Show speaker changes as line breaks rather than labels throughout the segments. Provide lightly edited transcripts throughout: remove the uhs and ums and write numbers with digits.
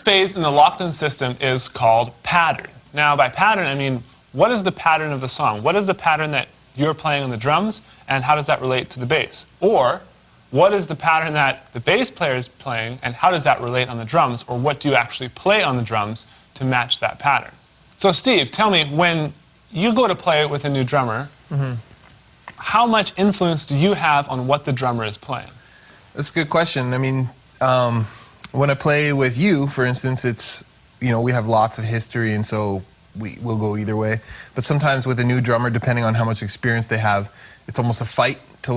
first phase in the locked-in system is called pattern. Now, by pattern, I mean, what is the pattern of the song? What is the pattern that you're playing on the drums, and how does that relate to the bass? Or, what is the pattern that the bass player is playing, and how does that relate on the drums? Or what do you actually play on the drums to match that pattern? So, Steve, tell me, when you go to play with a new drummer, how much influence do you have on what the drummer is playing?
That's a good question. I mean, when I play with you, for instance, it's, we have lots of history, and so we'll go either way. But sometimes with a new drummer, depending on how much experience they have, it's almost a fight to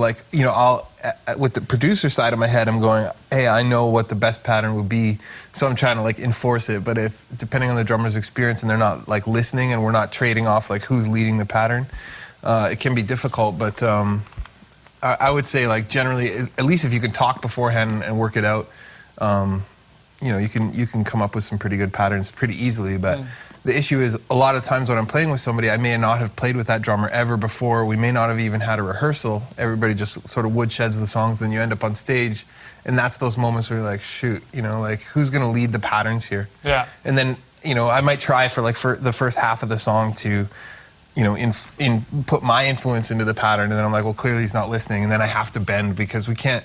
with the producer side of my head, I'm going, hey, I know what the best pattern would be, so I'm trying to enforce it. But if, depending on the drummer's experience and they're not listening and we're not trading off who's leading the pattern, it can be difficult. But I would say generally, at least if you can talk beforehand and work it out, you can come up with some pretty good patterns pretty easily. But the issue is, a lot of times when I'm playing with somebody, I may not have played with that drummer ever before. We may not have even had a rehearsal. Everybody just sort of woodsheds the songs, then you end up on stage, and that's those moments where you're like, shoot, who's going to lead the patterns here?
Yeah.
And then, I might try for the first half of the song to, put my influence into the pattern, and then I'm like, well, clearly he's not listening, and then I have to bend, because we can't,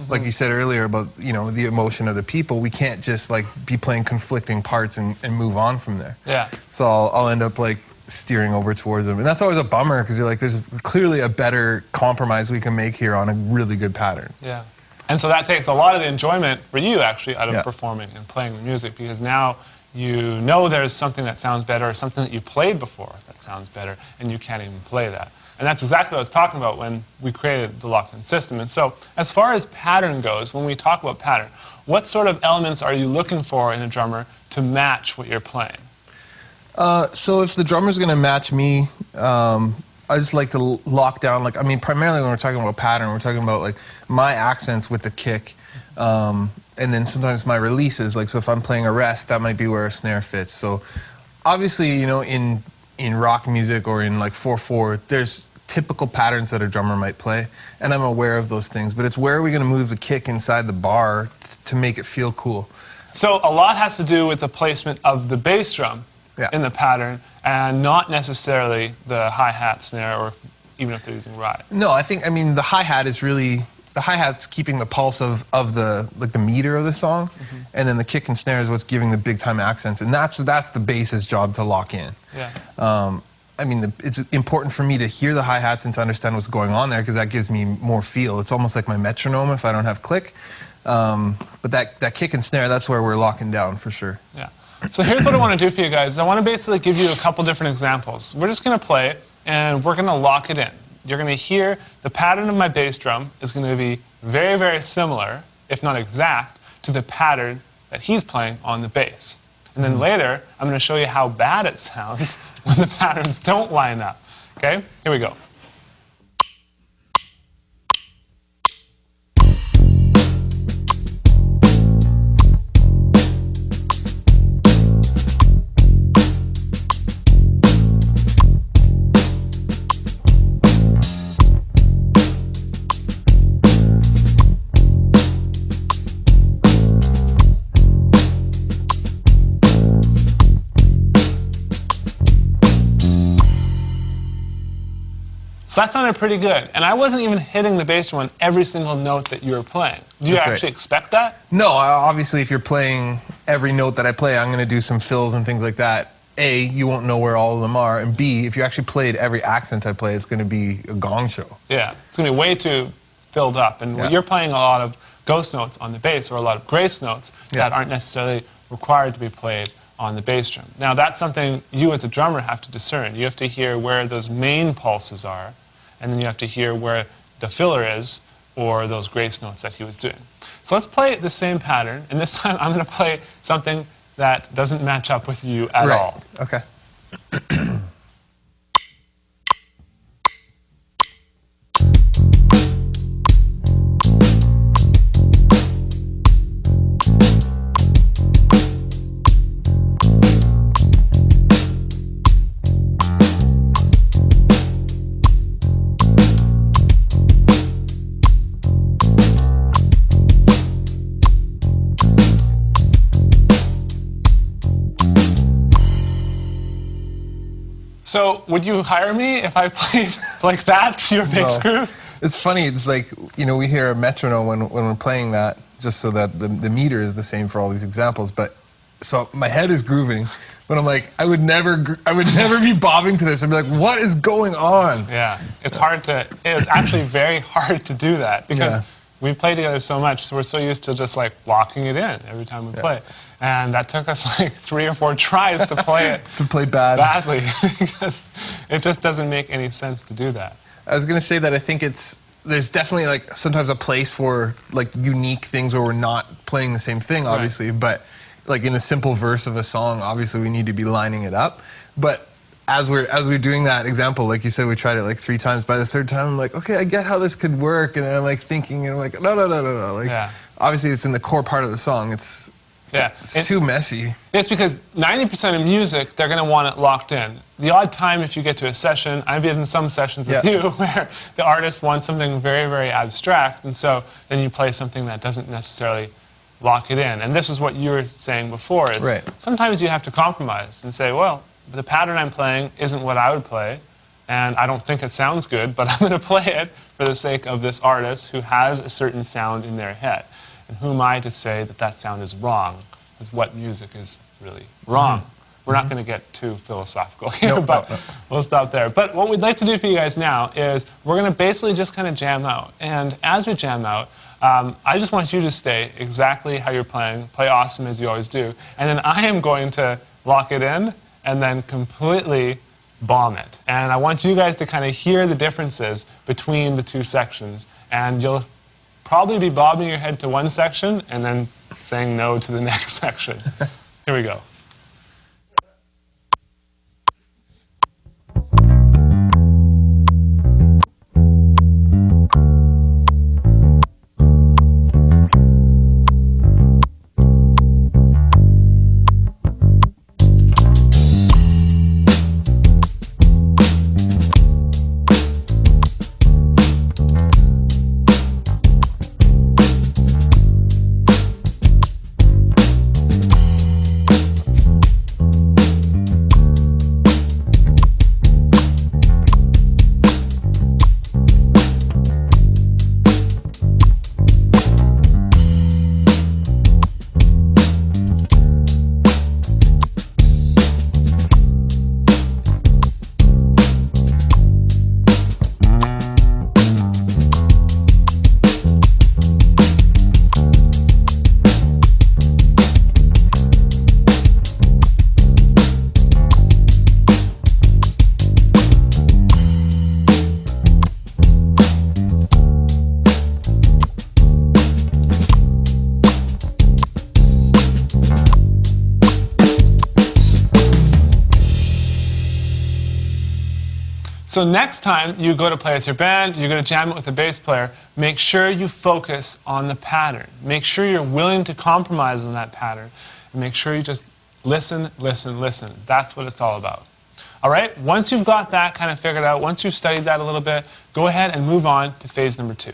like you said earlier about, the emotion of the people, we can't just be playing conflicting parts and move on from there.
Yeah.
So I'll end up steering over towards them. And that's always a bummer, because you're like, there's clearly a better compromise we can make here on a really good pattern.
Yeah. And so that takes a lot of the enjoyment for you, actually, out of performing and playing the music, because now you know there's something that sounds better, or something that you played before that sounds better, and you can't even play that. And that's exactly what I was talking about when we created the locked-in system. And so, as far as pattern goes, when we talk about pattern, what sort of elements are you looking for in a drummer to match what you're playing?
So if the drummer's going to match me, I just like to lock down, primarily when we're talking about pattern, we're talking about my accents with the kick, and then sometimes my releases, so if I'm playing a rest, that might be where a snare fits. So obviously, in rock music or in 4/4, there's typical patterns that a drummer might play, and I'm aware of those things, but it's where are we going to move the kick inside the bar to make it feel cool.
So a lot has to do with the placement of the bass drum in the pattern, and not necessarily the hi-hat, snare, or even if they're using ride.
No, the hi-hat is really, the hi-hat's keeping the pulse of the the meter of the song, and then the kick and snare is what's giving the big-time accents, and that's the bass's job to lock in.
Yeah.
It's important for me to hear the hi-hats and to understand what's going on there, because that gives me more feel. It's almost like my metronome if I don't have click. But that kick and snare, that's where we're locking down for sure.
Yeah. So here's what I want to do for you guys. I want to basically give you a couple different examples. We're just going to play it, and we're going to lock it in. You're going to hear the pattern of my bass drum is going to be very, very similar, if not exact, to the pattern that he's playing on the bass. And then later, I'm going to show you how bad it sounds when the patterns don't line up. Okay? Here we go. So that sounded pretty good. And I wasn't even hitting the bass drum on every single note that you were playing. Do you actually expect that?
No, obviously if you're playing every note that I play, I'm going to do some fills and things like that. A, you won't know where all of them are, and B, if you actually played every accent I play, it's going to be a gong show.
Yeah, it's going to be way too filled up. And you're playing a lot of ghost notes on the bass, or a lot of grace notes that aren't necessarily required to be played on the bass drum. Now that's something you as a drummer have to discern. You have to hear where those main pulses are, and then you have to hear where the filler is, or those grace notes that he was doing. So let's play the same pattern, and this time I'm going to play something that doesn't match up with you at all.
Okay.
So would you hire me if I played like that to your bass
No.
groove?
It's funny. It's like, you know, we hear a metronome when we're playing that, just so that the meter is the same for all these examples. But so my head is grooving, but I'm like, I would never be bobbing to this. I'd be like, what is going on?
Yeah, it's hard to. It's actually very hard to do that because
Yeah.
we play together so much, so we're so used to just like locking it in every time we play, and that took us like 3 or 4 tries to play it
To play bad.
badly because it just doesn't make any sense to do that.
I was gonna say that I think there's definitely like sometimes a place for like unique things where we're not playing the same thing, obviously, but like in a simple verse of a song, obviously we need to be lining it up. But as we're doing that example, like you said, we tried it like 3 times. By the 3rd time, I'm like, okay, I get how this could work, and then I'm like thinking, and I'm like, no. Like, obviously, it's in the core part of the song. It's too messy.
It's because 90% of music, they're going to want it locked in. The odd time if you get to a session, I've been in some sessions with you where the artist wants something very, very abstract, and so then you play something that doesn't necessarily lock it in. And this is what you were saying before, is sometimes you have to compromise and say, well, the pattern I'm playing isn't what I would play, and I don't think it sounds good, but I'm going to play it for the sake of this artist who has a certain sound in their head. And who am I to say that that sound is wrong? Because what music is really wrong? We're not going to get too philosophical here, but we'll stop there. But what we'd like to do for you guys now is we're going to basically just kind of jam out. And as we jam out, I just want you to stay exactly how you're playing, play awesome as you always do, and then I am going to lock it in and then completely bomb it. And I want you guys to kind of hear the differences between the 2 sections, and you'll probably be bobbing your head to one section and then saying no to the next section. Here we go. So next time you go to play with your band, you're going to jam it with a bass player, make sure you focus on the pattern. Make sure you're willing to compromise on that pattern. And make sure you just listen, listen, listen. That's what it's all about. All right, once you've got that kind of figured out, once you've studied that a little bit, go ahead and move on to phase number 2.